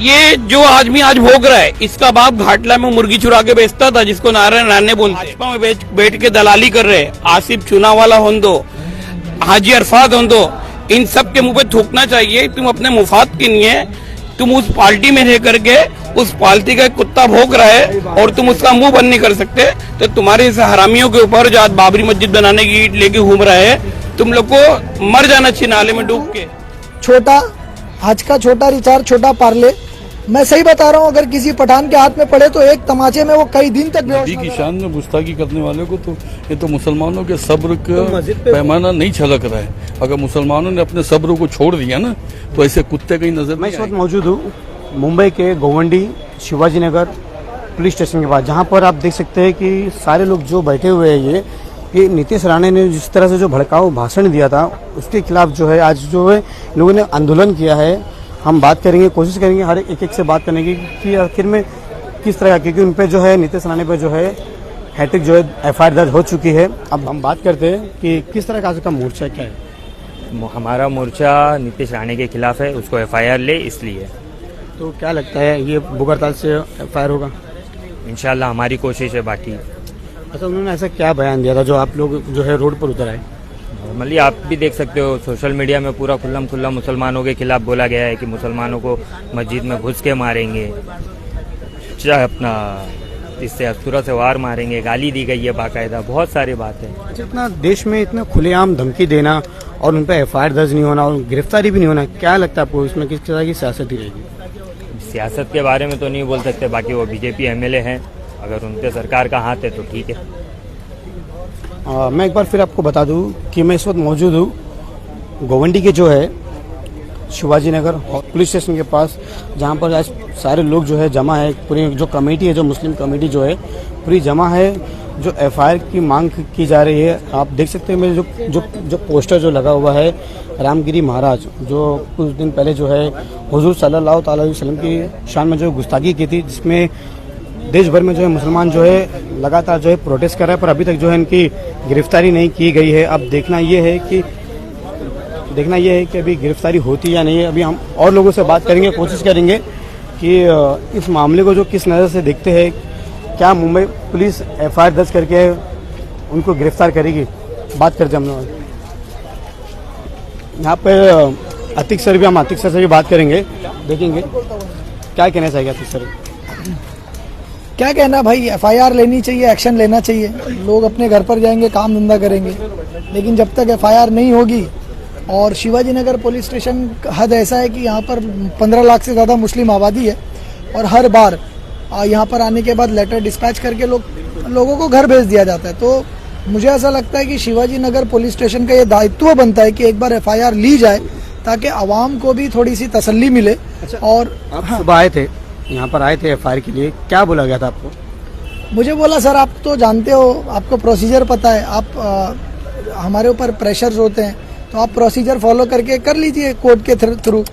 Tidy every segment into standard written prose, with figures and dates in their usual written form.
ये जो आदमी आज भोग रहा है, इसका बाप घाटला में मुर्गी चुरा के बेचता था, जिसको नारायण राणे बोलते हैं। भाजपा में बैठ के दलाली कर रहे हैं। आसिफ चुनावाला हों दो, हाजी अरफात हों दो, इन सब के मुंह पे थूकना चाहिए। तुम अपने मुफाद के लिए तुम उस पार्टी में रह करके उस पार्टी का कुत्ता भोग रहा है और तुम उसका मुंह बंद नहीं कर सकते। तो तुम्हारे इस हरामियों के ऊपर जो आज बाबरी मस्जिद बनाने की ईंट लेके घूम रहा है, तुम लोग को मर जाना चाहिए नाले में डूब के। छोटा आज का छोटा रिचार्ज, छोटा पार्ले। मैं सही बता रहा हूँ, अगर किसी पठान के हाथ में पड़े तो एक तमाचे में वो कई दिन तक बेहोश नबी की शान में गुस्ताखी करने वाले को तो ये तो मुसलमानों के सब्र का पैमाना नहीं छलक रहा है। अगर मुसलमानों ने अपने सब्र को छोड़ दिया ना तो ऐसे कुत्ते कहीं नजर। मैं इस वक्त मौजूद हूँ मुंबई के गोवंडी शिवाजी नगर पुलिस स्टेशन के पास, जहाँ पर आप देख सकते हैं कि सारे लोग जो बैठे हुए हैं, ये नीतीश राणे ने जिस तरह से जो भड़काऊ भाषण दिया था उसके खिलाफ जो है आज जो है लोगों ने आंदोलन किया है। हम बात करेंगे, कोशिश करेंगे हर एक से बात करने की कि आखिर में किस तरह, क्योंकि उन पे जो है नीतीश राणे पे जो है हैट्रिक जो है एफआईआर दर्ज हो चुकी है। अब हम बात करते हैं कि किस तरह का आज का मोर्चा क्या है। हमारा मोर्चा नीतीश राणे के खिलाफ है, उसको एफआईआर ले इसलिए। तो क्या लगता है ये भूख हड़ताल से एफआईआर होगा? इंशाल्लाह हमारी कोशिश है। बाकी अच्छा, उन्होंने ऐसा क्या बयान दिया था जो आप लोग जो है रोड पर उतर आए? नॉर्मली आप भी देख सकते हो सोशल मीडिया में पूरा खुल्ला मुसलमानों के खिलाफ बोला गया है कि मुसलमानों को मस्जिद में घुस के मारेंगे, चाहे अपना इससे अस्तूरा से वार मारेंगे, गाली दी गई है बाकायदा, बहुत सारी बातें। अच्छा, इतना देश में इतना खुलेआम धमकी देना और उन पर एफआईआर दर्ज नहीं होना और गिरफ्तारी भी नहीं होना, क्या लगता है आपको इसमें किस तरह की सियासत ही रहेगी? सियासत के बारे में तो नहीं बोल सकते, बाकी वो बीजेपी एमएलए हैं, अगर उनके सरकार का हाथ है तो ठीक है। मैं एक बार फिर आपको बता दूं कि मैं इस वक्त मौजूद हूँ गोवंडी के जो है शिवाजी नगर पुलिस स्टेशन के पास, जहाँ पर आज सारे लोग जो है जमा है। पूरी जो कमेटी है, जो मुस्लिम कमेटी जो है पूरी जमा है, जो एफआईआर की मांग की जा रही है। आप देख सकते हैं मेरे जो पोस्टर जो लगा हुआ है, रामगिरी महाराज जो कुछ दिन पहले जो है हुजूर सल्लल्लाहु अलैहि वसल्लम की शान में जो गुस्ताखी की थी, जिसमें देश भर में जो है मुसलमान जो है लगातार जो है प्रोटेस्ट कर रहे हैं, पर अभी तक जो है इनकी गिरफ्तारी नहीं की गई है। अब देखना यह है कि अभी गिरफ्तारी होती या नहीं है। अभी हम और लोगों से बात करेंगे, कोशिश करेंगे कि इस मामले को जो किस नज़र से देखते हैं, क्या मुंबई पुलिस एफआईआर दर्ज करके उनको गिरफ्तार करेगी। बात करते हम लोग यहाँ पे अतिक सर भी, हम अतिक सर से भी बात करेंगे, देखेंगे क्या कहना चाहिए अतिक सर। क्या कहना भाई, एफआईआर लेनी चाहिए, एक्शन लेना चाहिए। लोग अपने घर पर जाएंगे, काम धंधा करेंगे, लेकिन जब तक एफआईआर नहीं होगी। और शिवाजी नगर पुलिस स्टेशन हद ऐसा है कि यहाँ पर 15 लाख से ज़्यादा मुस्लिम आबादी है और हर बार यहाँ पर आने के बाद लेटर डिस्पैच करके लोगों को घर भेज दिया जाता है। तो मुझे ऐसा लगता है कि शिवाजी नगर पुलिस स्टेशन का ये दायित्व बनता है कि एक बार एफआईआर ली जाए ताकि आवाम को भी थोड़ी सी तसल्ली मिले। अच्छा, और आप सुबह आए थे, यहाँ पर आए थे एफआईआर के लिए, क्या बोला गया था आपको? मुझे बोला सर आप तो जानते हो, आपको प्रोसीजर पता है, आप हमारे ऊपर प्रेशर्स होते हैं तो आप प्रोसीजर फॉलो करके कर लीजिए कोर्ट के थ्रू।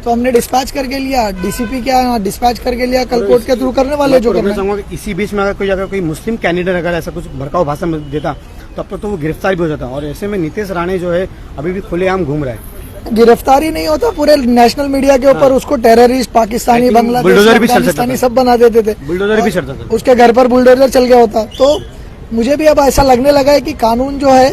तो हमने डिस्पैच करके लिया, डीसीपी क्या डिस्पैच करके लिया, कल कोर्ट के थ्रू करने वाले जो करना है। इसी बीच में अगर कोई मुस्लिम कैंडिडेट अगर ऐसा कुछ भड़काऊ भाषण देता तब तक तो वो गिरफ्तार भी हो जाता, और ऐसे में नीतीश राणे जो है अभी भी खुलेआम घूम रहा है। गिरफ्तारी नहीं होता, पूरे नेशनल मीडिया के ऊपर उसको टेररिस्ट, पाकिस्तानी, बांग्लादेशी, अफगानिस्तानी सब बना देते थे। बुलडोजर भी चलता था, उसके घर पर बुलडोजर चल गया होता। तो मुझे भी अब ऐसा लगने लगा है कि कानून जो है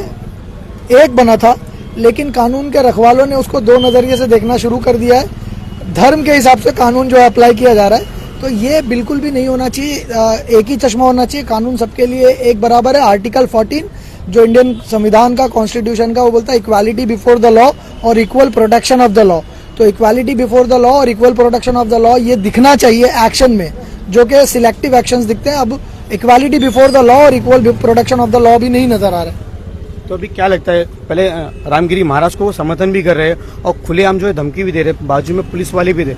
एक बना था, लेकिन कानून के रखवालों ने उसको दो नजरिए से देखना शुरू कर दिया है। धर्म के हिसाब से कानून जो है अप्लाई किया जा रहा है, तो ये बिल्कुल भी नहीं होना चाहिए। एक ही चश्मा होना चाहिए, कानून सबके लिए एक बराबर है। आर्टिकल 14 जो इंडियन संविधान का, कॉन्स्टिट्यूशन का, वो बोलता है इक्वालिटी बिफोर द लॉ और equal protection of the law. तो इक्वालिटी बिफोर द लॉ और equal protection of the law ये दिखना चाहिए एक्शन में, जो कि सिलेक्टिव एक्शंस दिखते हैं। अब इक्वालिटी बिफोर द लॉ और equal protection of the law भी नहीं नजर आ रहा है। तो अभी क्या लगता है, पहले रामगिरी महाराज को समर्थन भी कर रहे हैं और खुलेआम जो है धमकी भी दे रहे, बाजू में पुलिस वाले भी थे,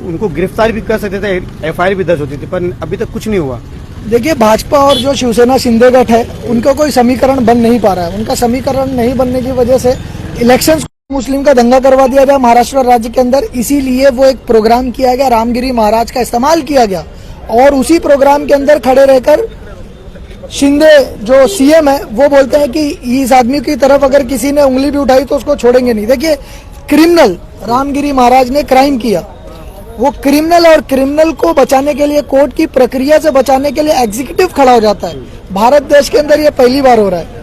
उनको गिरफ्तार भी कर सकते थे, एफआईआर भी दर्ज होती थी, पर अभी तक कुछ नहीं हुआ। देखिए, भाजपा और जो शिवसेना शिंदे गठ है उनका कोई समीकरण बन नहीं पा रहा है। उनका समीकरण नहीं बनने की वजह से इलेक्शंस मुस्लिम का दंगा करवा दिया गया महाराष्ट्र राज्य के अंदर। इसीलिए वो एक प्रोग्राम किया गया, रामगिरी महाराज का इस्तेमाल किया गया, और उसी प्रोग्राम के अंदर खड़े रहकर शिंदे जो सीएम है वो बोलते हैं कि इस आदमी की तरफ अगर किसी ने उंगली भी उठाई तो उसको छोड़ेंगे नहीं। देखिए, क्रिमिनल रामगिरी महाराज ने क्राइम किया, वो क्रिमिनल और क्रिमिनल को बचाने के लिए, कोर्ट की प्रक्रिया से बचाने के लिए एग्जीक्यूटिव खड़ा हो जाता है। भारत देश के अंदर ये पहली बार हो रहा है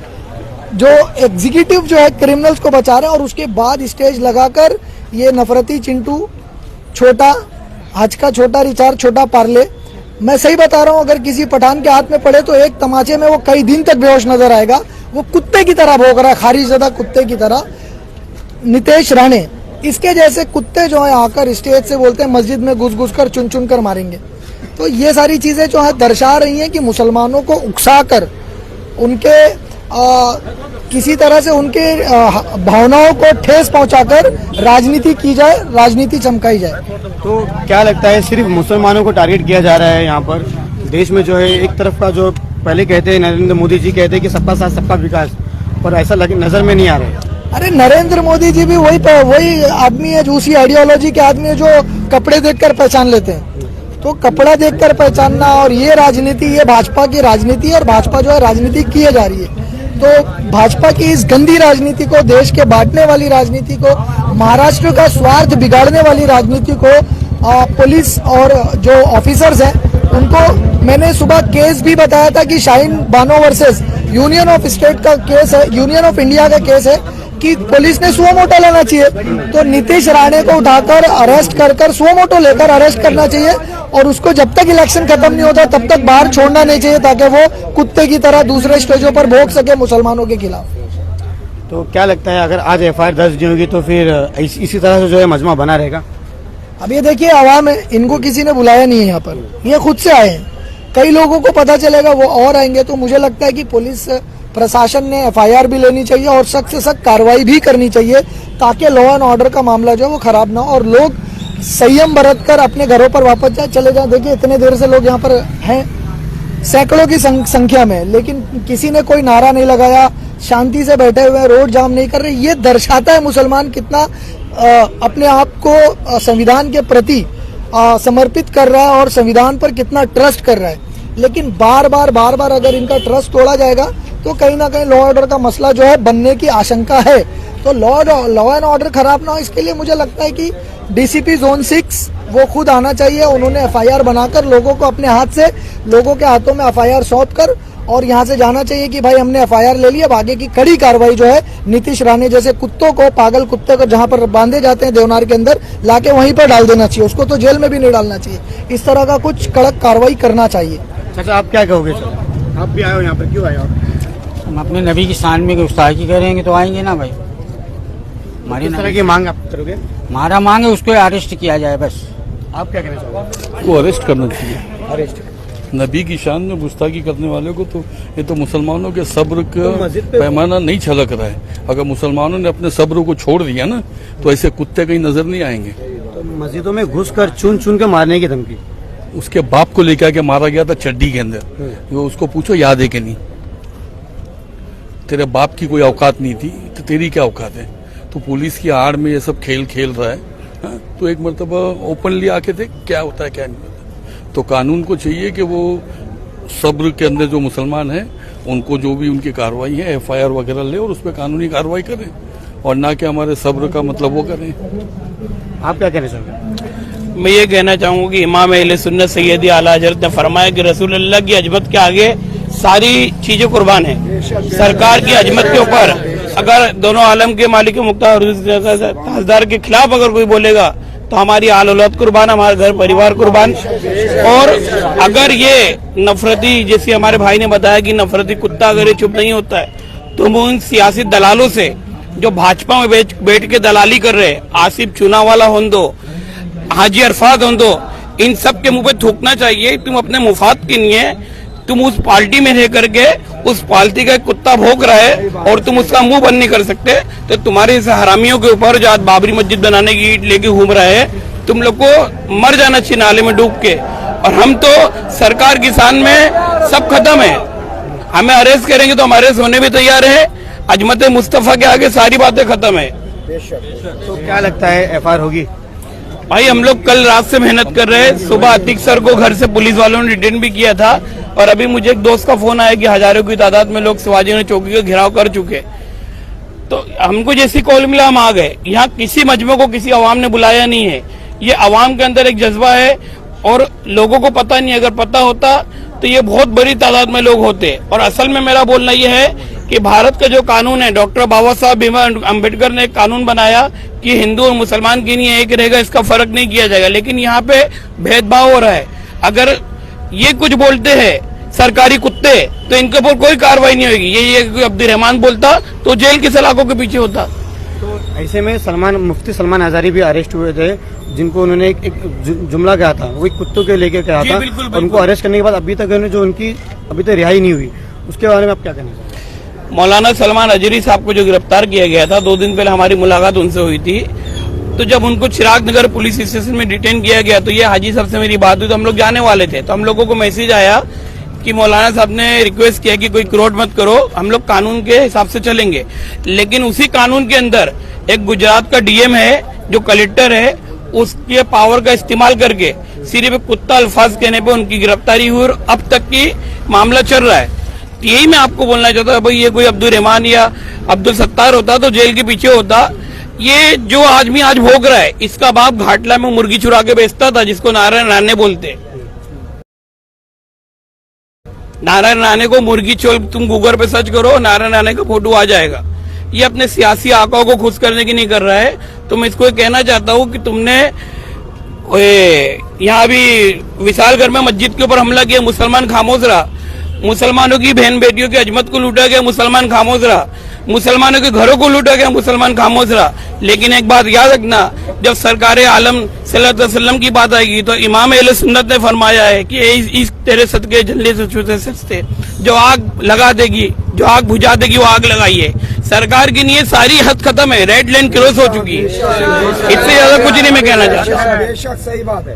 जो एग्जीक्यूटिव जो है क्रिमिनल्स को बचा रहे हैं, और उसके बाद स्टेज लगाकर ये नफरती चिंटू, छोटा हज का छोटा रिचार्ज, छोटा पार्ले, मैं सही बता रहा हूँ, अगर किसी पठान के हाथ में पड़े तो एक तमाचे में वो कई दिन तक बेहोश नजर आएगा। वो कुत्ते की तरह भौंक रहा है, खारिजदा कुत्ते की तरह। नितेश राणे, इसके जैसे कुत्ते जो है आकर स्टेज से बोलते हैं मस्जिद में घुस घुस कर चुन चुन कर मारेंगे। तो ये सारी चीजें जो है दर्शा रही हैं कि मुसलमानों को उकसाकर उनके किसी तरह से उनके भावनाओं को ठेस पहुंचाकर राजनीति की जाए, राजनीति चमकाई जाए। तो क्या लगता है सिर्फ मुसलमानों को टारगेट किया जा रहा है यहाँ पर? देश में जो है एक तरफ का जो पहले कहते हैं नरेंद्र मोदी जी कहते हैं कि सबका साथ सबका विकास, पर ऐसा नजर में नहीं आ रहा है। अरे नरेंद्र मोदी जी भी वही आदमी है, जो उसी आइडियोलॉजी के आदमी है जो कपड़े देखकर पहचान लेते हैं। तो कपड़ा देखकर पहचानना और ये राजनीति, ये भाजपा की राजनीति है, और भाजपा जो है राजनीति किए जा रही है। तो भाजपा की इस गंदी राजनीति को, देश के बांटने वाली राजनीति को, महाराष्ट्र का स्वार्थ बिगाड़ने वाली राजनीति को पुलिस और जो ऑफिसर्स हैं उनको, मैंने सुबह केस भी बताया था कि Shaheen Bano versus union of state का केस है, यूनियन ऑफ इंडिया का केस है कि पुलिस ने सुओ मोटो लेना चाहिए। तो नीतीश राणे को उठाकर अरेस्ट कर सुओ मोटो लेकर अरेस्ट करना चाहिए, और उसको जब तक इलेक्शन खत्म नहीं होता तब तक बाहर छोड़ना नहीं चाहिए, ताकि वो कुत्ते की तरह दूसरे स्टेजों पर भौंक सके मुसलमानों के खिलाफ। तो क्या लगता है अगर आज FIR दर्ज नहीं होगी तो फिर इसी तरह से जो है मजमा बना रहेगा? अब ये देखिए, आवाम है, इनको किसी ने बुलाया नहीं है यहाँ पर, ये खुद से आए हैं। कई लोगों को पता चलेगा, वो और आएंगे। तो मुझे लगता है कि पुलिस प्रशासन ने FIR भी लेनी चाहिए और सख्त से सख्त कार्रवाई भी करनी चाहिए, ताकि लॉ एंड ऑर्डर का मामला जो है वो खराब ना हो और लोग संयम बरतकर अपने घरों पर वापस चले जाएं। देखिए इतने देर से लोग यहाँ पर हैं, सैकड़ों की संख्या में, लेकिन किसी ने कोई नारा नहीं लगाया, शांति से बैठे हुए हैं, रोड जाम नहीं कर रहे। ये दर्शाता है मुसलमान कितना अपने आप को संविधान के प्रति समर्पित कर रहा है और संविधान पर कितना ट्रस्ट कर रहा है। लेकिन बार बार अगर इनका ट्रस्ट तोड़ा जाएगा तो कहीं ना कहीं लॉ ऑर्डर का मसला जो है बनने की आशंका है। तो लॉ एंड ऑर्डर खराब ना हो, इसके लिए मुझे लगता है कि DCP Zone 6 वो खुद आना चाहिए। उन्होंने FIR बनाकर लोगों को अपने हाथ से, लोगों के हाथों में FIR सौंप कर और यहाँ से जाना चाहिए कि भाई हमने FIR ले ली, अब आगे की कड़ी कार्रवाई जो है नीतीश राणे जैसे कुत्तों को, पागल कुत्ते को जहाँ पर बांधे जाते हैं देवनार के अंदर, लाके वहीं पर डाल देना चाहिए, उसको तो जेल में भी नहीं डालना चाहिए। इस तरह का कुछ कड़क कार्रवाई करना चाहिए। चाचा आप क्या कहोगे सर? आप भी आए हो यहाँ पर, क्यों आए हो? हम अपने नबी की शान में गुस्ताखी करेंगे तो आएंगे ना भाई। हमारी किस तरह की मांग आप करोगे? हमारा मांग है उसको अरेस्ट किया जाए बस। आप क्या कहना चाहोगे? को अरेस्ट करना चाहिए। अरेस्ट नबी की शान में गुस्ताखी करने वाले को तो ये तो मुसलमानों के सब्र का पैमाना नहीं छलक रहा है। अगर मुसलमानों ने अपने सब्र को छोड़ दिया ना तो ऐसे कुत्ते कहीं नजर नहीं आएंगे। तो मस्जिदों में घुस कर चुन चुन के मारने की धमकी, उसके बाप को लेकर के मारा गया था चड्डी के अंदर, वो उसको पूछो याद है कि नहीं? तेरे बाप की कोई औकात नहीं थी तो तेरी क्या औकात है? तो पुलिस की आड़ में ये सब खेल खेल रहा है। हाँ? तो एक मरतबा ओपनली आके देख क्या होता है क्या नहीं होता। तो कानून को चाहिए कि वो सब्र के अंदर जो मुसलमान हैं उनको जो भी उनकी कार्रवाई है FIR वगैरह ले और उस पर कानूनी कार्रवाई करें, और ना कि हमारे सब्र का मतलब वो करें। आप क्या कहना चाहोगे? मैं ये कहना चाहूंगा कि इमाम अहले सुन्नत सैयदी आला हजरत ने फरमाया कि रसूलुल्लाह की अजमत के आगे सारी चीजें कुर्बान है। सरकार की अजमत के ऊपर अगर दोनों आलम के मालिक मुख्तार ताजदार के खिलाफ अगर कोई बोलेगा तो हमारी आल औलाद कुर्बान, हमारा घर परिवार कुर्बान। और अगर ये नफरती, जैसे हमारे भाई ने बताया कि नफरती कुत्ता अगर ये चुप नहीं होता है तो वो उन सियासी दलालों से जो भाजपा में बैठ के दलाली कर रहे हैं, आसिफ चुनावाला हों दो, हाजी अरफात हों दो, इन सब के मुंह पे थूकना चाहिए। तुम अपने मुफाद के लिए तुम उस पार्टी में रह करके उस पार्टी का कुत्ता भौंक रहा है और तुम उसका मुंह बंद नहीं कर सकते। तो तुम्हारे इस हरामियों के ऊपर जो आज बाबरी मस्जिद बनाने की ईंट लेके घूम रहे हैं, तुम लोग को मर जाना चाहिए नाले में डूब के। और हम तो सरकार की शान में सब खत्म है, हमें अरेस्ट करेंगे तो हम अरेस्ट होने भी तैयार है। अजमत मुस्तफा के आगे सारी बातें खत्म है। तो क्या लगता है FIR होगी? भाई हम लोग कल रात से मेहनत कर रहे हैं। सुबह अतीक सर को घर से पुलिस वालों ने डिटेन भी किया था, और अभी मुझे एक दोस्त का फोन आया कि हजारों की तादाद में लोग शिवाजी चौकी का घेराव कर चुके। तो हमको जैसी कॉल मिला हम आ गए। यहाँ किसी मजमे को किसी अवाम ने बुलाया नहीं है। ये अवाम के अंदर एक जज्बा है और लोगों को पता नहीं, अगर पता होता तो ये बहुत बड़ी तादाद में लोग होते। और असल में मेरा बोलना ये है कि भारत का जो कानून है, डॉक्टर बाबा साहब भीमराव अम्बेडकर ने एक कानून बनाया कि हिंदू और मुसलमान के लिए एक रहेगा, इसका फर्क नहीं किया जाएगा, लेकिन यहाँ पे भेदभाव हो रहा है। अगर ये कुछ बोलते हैं सरकारी कुत्ते तो इनके ऊपर कोई कार्रवाई नहीं होगी। ये अब्दुल रहमान बोलता तो जेल की सलाखों के पीछे होता। तो ऐसे में मुफ्ती सलमान आजारी भी अरेस्ट हुए थे, जिनको उन्होंने एक जुमला कहा था, वो कुत्तों के लेके कहा था। बिल्कुल, और उनको अरेस्ट करने के बाद अभी तक अभी तक रिहाई नहीं हुई, उसके बारे में आप क्या कहना चाहते हैं? मौलाना सलमान अजहरी साहब को जो गिरफ्तार किया गया था, 2 दिन पहले हमारी मुलाकात उनसे हुई थी। तो जब उनको चिराग नगर पुलिस स्टेशन में डिटेन किया गया तो ये हाजी साहब से मेरी बात हुई, तो हम लोग जाने वाले थे। तो हम लोगों को मैसेज आया कि मौलाना साहब ने रिक्वेस्ट किया कि कोई क्रोध मत करो, हम लोग कानून के हिसाब से चलेंगे। लेकिन उसी कानून के अंदर एक गुजरात का डीएम है जो कलेक्टर है, उसके पावर का इस्तेमाल करके सिर्फ कुत्ता अल्फाज कहने पे उनकी गिरफ्तारी हुई और अब तक की मामला चल रहा है। यही मैं आपको बोलना चाहता हूँ, भाई ये कोई अब्दुल रहमान या अब्दुल सत्तार होता तो जेल के पीछे होता। ये जो आदमी आज भोग रहा है, इसका बाप घाटला में मुर्गी चुरा के बेचता था, जिसको नारायण राणे बोलते। नारायण राणे को मुर्गी चोर, तुम गूगल पे सर्च करो, नारायण राणे का फोटो आ जाएगा। ये अपने सियासी आकाओं को खुश करने की नहीं कर रहा है। तो मैं इसको कहना चाहता हूँ कि तुमने यहाँ भी विशालगढ़ में मस्जिद के ऊपर हमला किया, मुसलमान खामोश रहा। मुसलमानों की बहन बेटियों की अजमत को लूटा गया, मुसलमान खामोश रहा। मुसलमानों के घरों को लूटा गया, मुसलमान खामोश रहा। लेकिन एक बात याद रखना, जब सरकार आलम सल्लल्लाहु अलैहि वसल्लम की बात आएगी तो इमाम अहले सुन्नत ने फरमाया है कि इस तेरे सदके जल्ले से छूते सस्ते, जो आग लगा देगी, जो आग बुझा देगी वो आग लगाइए। सरकार की नहीं, सारी हद खत्म है, रेड लाइन क्रॉस हो चुकी है। इससे ज्यादा कुछ नहीं मैं कहना चाहता। बेशक सही बात है।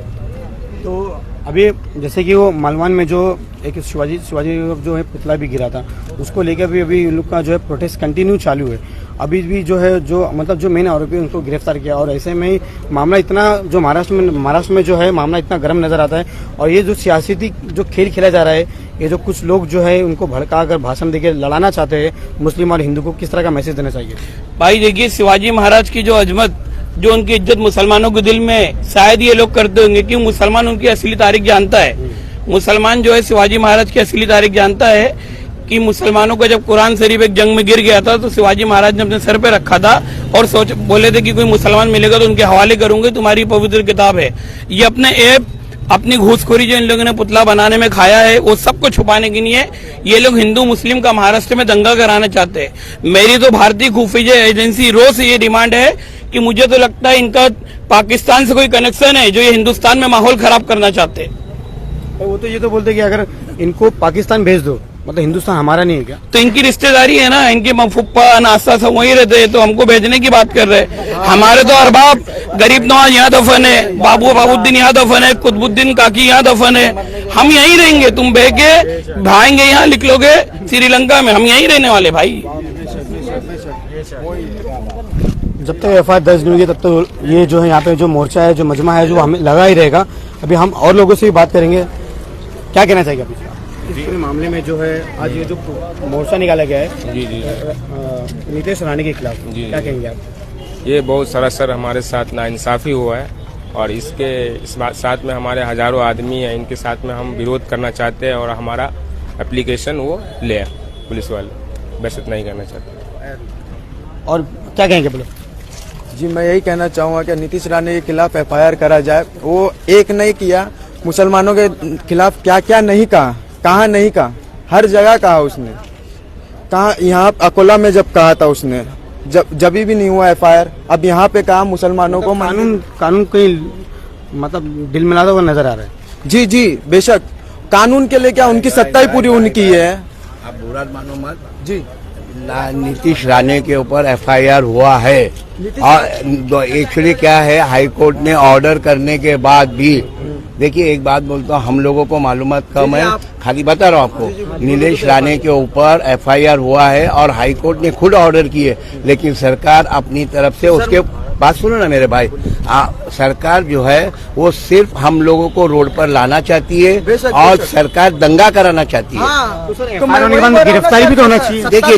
तो अभी जैसे कि वो मालवान में जो एक शिवाजी जो है पुतला भी गिरा था, उसको लेकर भी अभी इन लोग का जो है प्रोटेस्ट कंटिन्यू चालू है। अभी भी जो है जो मेन आरोपी उनको गिरफ्तार किया, और ऐसे में ही मामला इतना जो महाराष्ट्र में जो है मामला इतना गर्म नजर आता है। और ये जो सियासी जो खेल खेला जा रहा है, ये जो कुछ लोग जो है उनको भड़का कर भाषण देकर लड़ाना चाहते हैं मुस्लिम और हिंदू को, किस तरह का मैसेज देना चाहिए? भाई देखिए, शिवाजी महाराज की जो अजमत, जो उनकी इज्जत मुसलमानों के दिल में शायद ये लोग करते होंगे कि मुसलमान उनकी असली तारीख जानता है। मुसलमान जो है शिवाजी महाराज की असली तारीख जानता है कि मुसलमानों का जब कुरान शरीफ एक जंग में गिर गया था तो शिवाजी महाराज ने अपने सर पे रखा था और बोले थे कि कोई मुसलमान मिलेगा तो उनके हवाले करूंगे, तुम्हारी पवित्र किताब है। ये अपने अपनी घूसखोरी जो इन लोगों ने पुतला बनाने में खाया है, वो सबको छुपाने के लिए ये लोग हिंदू मुस्लिम का महाराष्ट्र में दंगा कराना चाहते हैं। मेरी तो भारतीय खुफिया एजेंसी रोज से ये डिमांड है कि मुझे तो लगता है इनका पाकिस्तान से कोई कनेक्शन है, जो ये हिंदुस्तान में माहौल खराब करना चाहते हैं। वो तो ये तो बोलते कि अगर इनको पाकिस्तान भेज दो, मतलब हिंदुस्तान हमारा नहीं है क्या? तो इनकी रिश्तेदारी है ना, इनके फुप्पा नास्ता सब वही रहते हैं, तो हमको भेजने की बात कर रहे हैं। हमारे तो अरबाब गरीब नवाज यहाँ दफन है, बाबूद्दीन यहाँ दफन है, कुतुबुद्दीन काकी यहाँ दफन है। हम यहीं रहेंगे, तुम बह के भाएंगे यहाँ, लिख लोगे श्रीलंका में, हम यहीं रहने वाले भाई। जब तक एफआईआर दर्ज नहीं होगी तब तक ये जो है यहाँ पे जो मोर्चा है, जो मजमा है, जो हमें लगा ही रहेगा। अभी हम और लोगों से भी बात करेंगे। क्या कहना चाहिए अभी इस पूरे मामले में जो है आज ये जो मोर्चा निकाला गया है नीतीश राणे के खिलाफ, क्या कहेंगे आप? ये बहुत सरासर हमारे साथ नाइंसाफी हुआ है और इस साथ में हमारे हजारों आदमी हैं, इनके साथ में हम विरोध करना चाहते हैं और हमारा एप्लीकेशन वो ले पुलिस वाले, बस इतना ही कहना चाहते हैं। और क्या कहेंगे बोलो? जी मैं यही कहना चाहूँगा कि नीतीश राणे के खिलाफ एफआईआर करा जाए। वो एक नहीं किया, मुसलमानों के खिलाफ क्या क्या नहीं कहा, कहाँ नहीं कहा, हर जगह कहा उसने। कहा यहाँ अकोला में जब कहा था उसने, जब भी नहीं हुआ एफआईआर, अब यहाँ पे कहा मुसलमानों को कानून कहीं मतलब दिल मिलाता हुआ नजर आ रहा है। जी जी बेशक, कानून के लिए क्या उनकी सत्ता ही पूरी उनकी है। आप बुरा मानो मत जी, नीतीश राणे के ऊपर एफआईआर हुआ है और एक्चुअली क्या है, हाई कोर्ट ने ऑर्डर करने के बाद भी, देखिए एक बात बोलता हूँ, हम लोगों को मालूमात कम है, खाली बता रहा हूँ आपको, नीतीश राणे के ऊपर एफआईआर हुआ है और हाई कोर्ट ने खुद ऑर्डर किए, लेकिन सरकार अपनी तरफ से उसके बात सुनो ना मेरे भाई, सरकार जो है वो सिर्फ हम लोगों को रोड पर लाना चाहती है और सरकार दंगा कराना चाहती है। तो गिरफ्तारी भी तो होना चाहिए। देखिए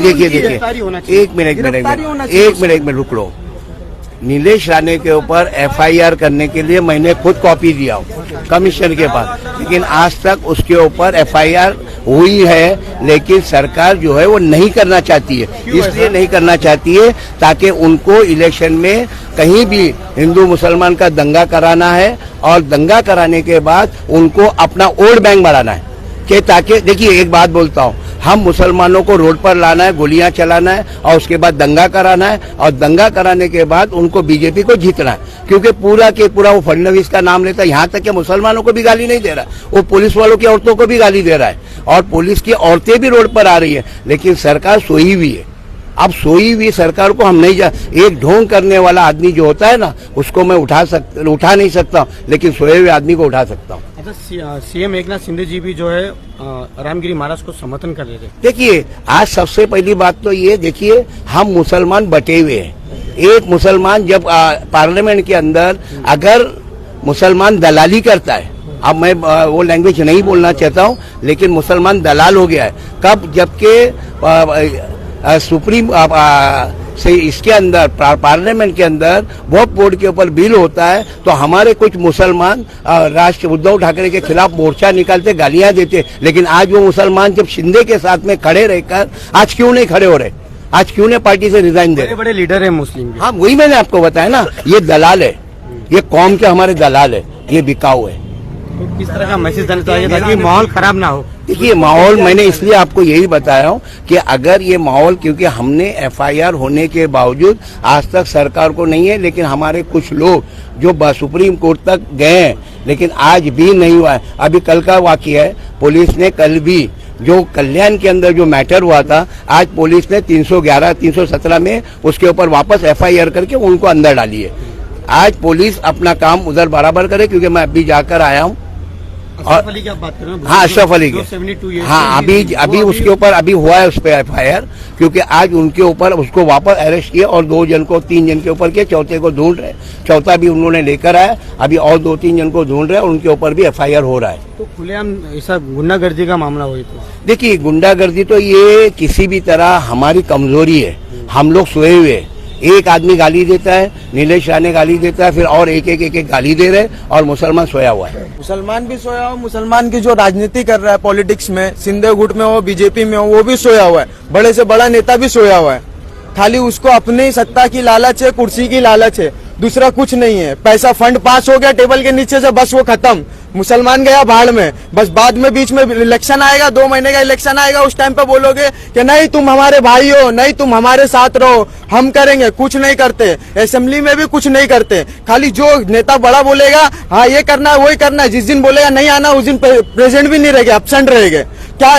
एक मिनट रुक लो। नीलेश राणे के ऊपर एफआईआर करने के लिए मैंने खुद कॉपी दिया हूँ कमिश्नर के पास, लेकिन आज तक उसके ऊपर एफआईआर हुई है, लेकिन सरकार जो है वो नहीं करना चाहती है। इसलिए नहीं करना चाहती है ताकि उनको इलेक्शन में कहीं भी हिंदू मुसलमान का दंगा कराना है, और दंगा कराने के बाद उनको अपना वोट बैंक बढ़ाना है। कि ताकि देखिए एक बात बोलता हूँ, हम मुसलमानों को रोड पर लाना है, गोलियां चलाना है और उसके बाद दंगा कराना है, और दंगा कराने के बाद उनको बीजेपी को जीतना है, क्योंकि पूरा के पूरा वो फडणवीस का नाम लेता है। यहाँ तक कि मुसलमानों को भी गाली नहीं दे रहा, वो पुलिस वालों की औरतों को भी गाली दे रहा है, और पुलिस की औरतें भी रोड पर आ रही है, लेकिन सरकार सोई हुई है। अब सोई हुई सरकार को हम नहीं एक ढोंग करने वाला आदमी जो होता है ना, उसको मैं उठा नहीं सकता, लेकिन सोए हुए आदमी को उठा सकता हूँ। अच्छा, सीएम एकनाथ शिंदे जी भी जो है रामगिरी महाराज को समर्थन कर रहे थे। देखिए, आज सबसे पहली बात तो ये देखिए, हम मुसलमान बटे हुए हैं। एक मुसलमान जब पार्लियामेंट के अंदर अगर मुसलमान दलाली करता है, अब मैं वो लैंग्वेज नहीं बोलना चाहता हूँ, लेकिन मुसलमान दलाल हो गया है। कब? जबकि सुप्रीम से इसके अंदर पार्लियामेंट के अंदर वक्फ बोर्ड के ऊपर बिल होता है, तो हमारे कुछ मुसलमान राष्ट्र उद्धव ठाकरे के खिलाफ मोर्चा निकालते, गालियां देते, लेकिन आज वो मुसलमान जब शिंदे के साथ में खड़े रहकर आज क्यों नहीं खड़े हो रहे? आज क्यों नहीं पार्टी से रिजाइन दे रहे? बड़े लीडर है मुस्लिम। हाँ, वही मैंने आपको बताया ना, ये दलाल है, ये कौम के हमारे दलाल है, ये बिकाऊ है। तो किस तरह का मैसेज देना चाहिए ताकि माहौल खराब ना हो? देखिए, माहौल मैंने इसलिए आपको यही बताया हूँ कि अगर ये माहौल, क्योंकि हमने एफआईआर होने के बावजूद आज तक सरकार को नहीं है, लेकिन हमारे कुछ लोग जो सुप्रीम कोर्ट तक गए हैं, लेकिन आज भी नहीं हुआ है। अभी कल का वाकया है, पुलिस ने कल भी जो कल्याण के अंदर जो मैटर हुआ था, आज पुलिस ने 311, 317 में उसके ऊपर वापस एफआईआर करके उनको अंदर डाली है। आज पुलिस अपना काम उधर बराबर करे, क्योंकि मैं अभी जाकर आया हूँ। अशरफ अली की आप बात कर रहे हैं? हाँ, अशरफ अली के। हाँ, अभी उसके ऊपर अभी हुआ है उस पर एफआईआर, क्योंकि आज उनके ऊपर उसको वापस अरेस्ट किया और 2 जन को 3 जन के ऊपर किया, चौथे को ढूंढ रहे, चौथा भी उन्होंने लेकर आया, अभी और 2-3 जन को ढूंढ रहे हैं, उनके ऊपर भी एफआईआर हो रहा है। तो खुलेआम ऐसा गुंडागर्दी का मामला हुई तो देखिए, गुंडागर्दी तो ये किसी भी तरह हमारी कमजोरी है। हम लोग सोए हुए, एक आदमी गाली देता है, नीलेश राणे गाली देता है, फिर और एक गाली दे रहे, और मुसलमान सोया हुआ है। मुसलमान भी सोया हुआ, मुसलमान की जो राजनीति कर रहा है पॉलिटिक्स में, शिंदे गुट में हो, बीजेपी में हो, वो भी सोया हुआ है। बड़े से बड़ा नेता भी सोया हुआ है। खाली उसको अपनी सत्ता की लालच है, कुर्सी की लालच है, दूसरा कुछ नहीं है। पैसा फंड पास हो गया टेबल के नीचे से, बस वो खत्म। मुसलमान गया भाड़ में। बस बाद में बीच में इलेक्शन आएगा, 2 महीने का इलेक्शन आएगा, उस टाइम पे बोलोगे कि नहीं तुम हमारे भाई हो, नहीं तुम हमारे साथ रहो, हम करेंगे। कुछ नहीं करते, असेंबली में भी कुछ नहीं करते। खाली जो नेता बड़ा बोलेगा, हाँ ये करना है वही करना है, जिस दिन बोलेगा नहीं आना उस दिन प्रेजेंट भी नहीं रहेगा, एब्सेंट रहेगा।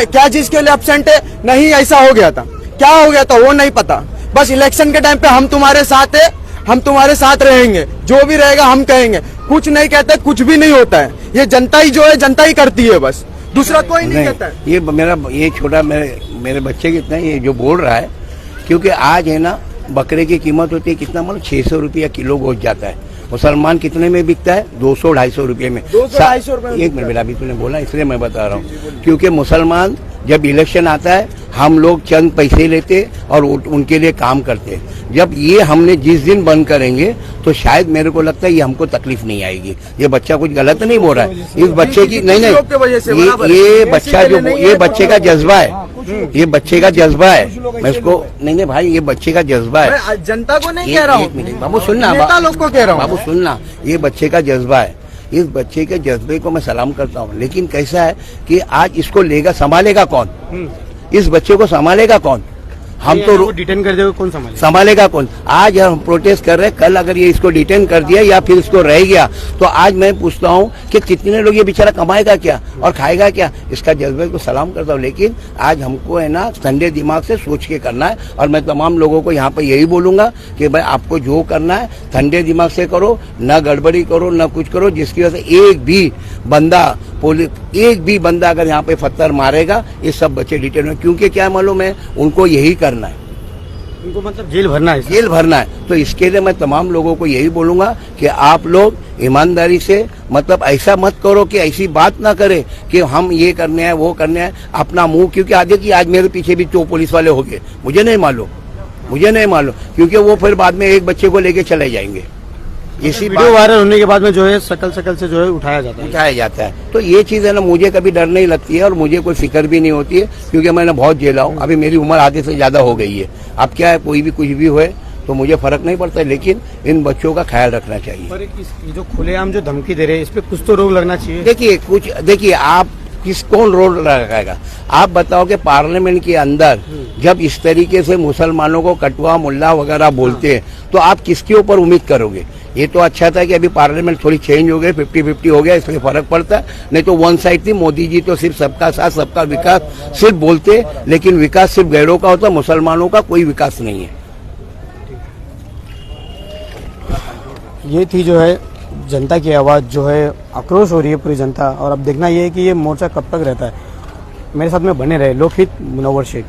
क्या चीज के लिए एब्सेंट है? नहीं ऐसा हो गया था, क्या हो गया था वो नहीं पता। बस इलेक्शन के टाइम पे हम तुम्हारे साथ है, हम तुम्हारे साथ रहेंगे, जो भी रहेगा हम कहेंगे। कुछ नहीं कहते, कुछ भी नहीं होता है। ये जनता ही जो है, जनता ही करती है, बस दूसरा कोई नहीं कहता है। ये छोटा मेरे बच्चे कितना ये जो बोल रहा है, क्योंकि आज है ना, बकरे की कीमत होती है कितना, मतलब 600 रुपया किलो गोश्त जाता है। मुसलमान कितने में बिकता है? 200-250 रुपये में। 200-250 रुपये। एक मिनट बेटा, अभी तूने बोला इसलिए मैं बता रहा हूँ, क्योंकि मुसलमान जब इलेक्शन आता है, हम लोग चंद पैसे लेते और उनके लिए काम करते। जब ये हमने जिस दिन बंद करेंगे, तो शायद मेरे को लगता है ये हमको तकलीफ नहीं आएगी। ये बच्चा कुछ गलत नहीं बोल रहा है, इस बच्चे की नहीं, ये बच्चा जो ये बच्चे का जज्बा है, ये बच्चे का जज्बा है। मैं इसको नहीं भाई, ये बच्चे का जज्बा है। जनता को नहीं कह रहा हूँ, बाबू सुनना, नेता लोग को कह रहा हूँ। बाबू सुनना, ये बच्चे का जज्बा है। इस बच्चे के जज्बे को मैं सलाम करता हूँ, लेकिन कैसा है कि आज इसको लेगा, संभालेगा कौन? इस बच्चे को संभालेगा कौन? हम तो डिटेन कर देंगे, कौन संभालेगा कौन? आज हम प्रोटेस्ट कर रहे हैं, कल अगर ये इसको डिटेन कर दिया या फिर इसको रह गया, तो आज मैं पूछता हूँ कि कितने लोग, ये बेचारा कमाएगा क्या और खाएगा क्या? इसका जज्बे को सलाम करता हूँ, लेकिन आज हमको है ना ठंडे दिमाग से सोच के करना है। और मैं तमाम लोगों को यहाँ पे यही बोलूंगा कि भाई आपको जो करना है ठंडे दिमाग से करो, न गड़बड़ी करो, न कुछ करो, जिसकी वजह से एक भी बंदा अगर यहाँ पे पत्थर मारेगा, ये सब बच्चे डिटेन में, क्योंकि क्या मालूम है, उनको यही करना है, उनको मतलब जेल भरना है, जेल भरना है। तो इसके लिए मैं तमाम लोगों को यही बोलूंगा कि आप लोग ईमानदारी से, मतलब ऐसा मत करो कि ऐसी बात ना करे कि हम ये करने हैं वो करने हैं, अपना मुंह, क्योंकि आगे की आज मेरे पीछे भी 2 पुलिस वाले हो गए, मुझे नहीं मालूम, मुझे नहीं मालूम, क्योंकि वो फिर बाद में एक बच्चे को लेके चले जाएंगे। इसी वीडियो वायरल होने के बाद में जो है शकल से जो है उठाया जाता है। तो ये चीज है ना, मुझे कभी डर नहीं लगती है और मुझे कोई फिक्र भी नहीं होती है, क्योंकि मैंने बहुत झेला हूँ। अभी मेरी उम्र आधे से ज्यादा हो गई है। अब क्या है, कोई भी कुछ भी हुए तो मुझे फर्क नहीं पड़ता, लेकिन इन बच्चों का ख्याल रखना चाहिए। पर ये जो खुलेआम जो धमकी दे रहे हैं, इस पे कुछ तो रोक लगना चाहिए। देखिए आप कौन रोल लगाएगा? आप बताओ कि पार्लियामेंट के अंदर जब इस तरीके से मुसलमानों को कटवा मुल्ला वगैरह बोलते हैं, तो आप किसके ऊपर उम्मीद करोगे? ये तो अच्छा था कि अभी पार्लियामेंट थोड़ी चेंज हो गई, 50-50 हो गया, इसलिए फर्क पड़ता है। नहीं तो वन साइड थी। मोदी जी तो सिर्फ सबका साथ सबका विकास सिर्फ बोलते, लेकिन विकास सिर्फ गैरों का होता, मुसलमानों का कोई विकास नहीं है। ये थी जो है जनता की आवाज़, जो है आक्रोश हो रही है पूरी जनता। और अब देखना ये है कि ये मोर्चा कब तक रहता है। मेरे साथ में बने रहे लोकहित मुनव्वर शेख।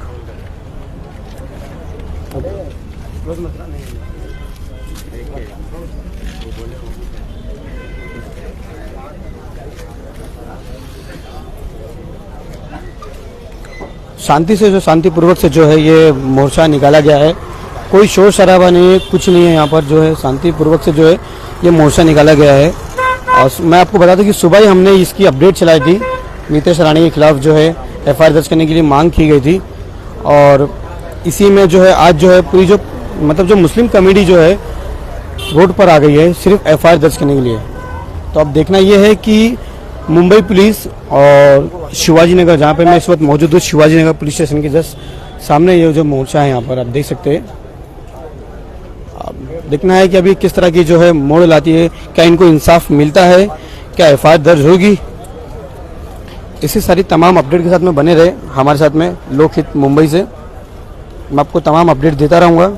शांतिपूर्वक से जो है ये मोर्चा निकाला गया है। कोई शोर शराबा नहीं है, कुछ नहीं है। यहाँ पर जो है शांतिपूर्वक से जो है ये मोर्चा निकाला गया है। और मैं आपको बता दूं कि सुबह ही हमने इसकी अपडेट चलाई थी। नीतीश राणे के खिलाफ जो है FIR दर्ज करने के लिए मांग की गई थी, और इसी में जो है आज जो है पूरी जो जो मुस्लिम कमेटी जो है रोड पर आ गई है सिर्फ FIR दर्ज करने के लिए। तो अब देखना यह है कि मुंबई पुलिस और शिवाजी नगर, जहाँ पे मैं इस वक्त मौजूद हूँ, शिवाजी नगर पुलिस स्टेशन के जस्ट सामने ये जो मोर्चा है यहाँ पर आप देख सकते हैं। देखना है कि अभी किस तरह की जो है मोड़ लाती है, क्या इनको इंसाफ मिलता है, क्या FIR दर्ज होगी। इसी सारी तमाम अपडेट के साथ में बने रहे हमारे साथ में लोकहित मुंबई से। मैं आपको तमाम अपडेट देता रहूँगा।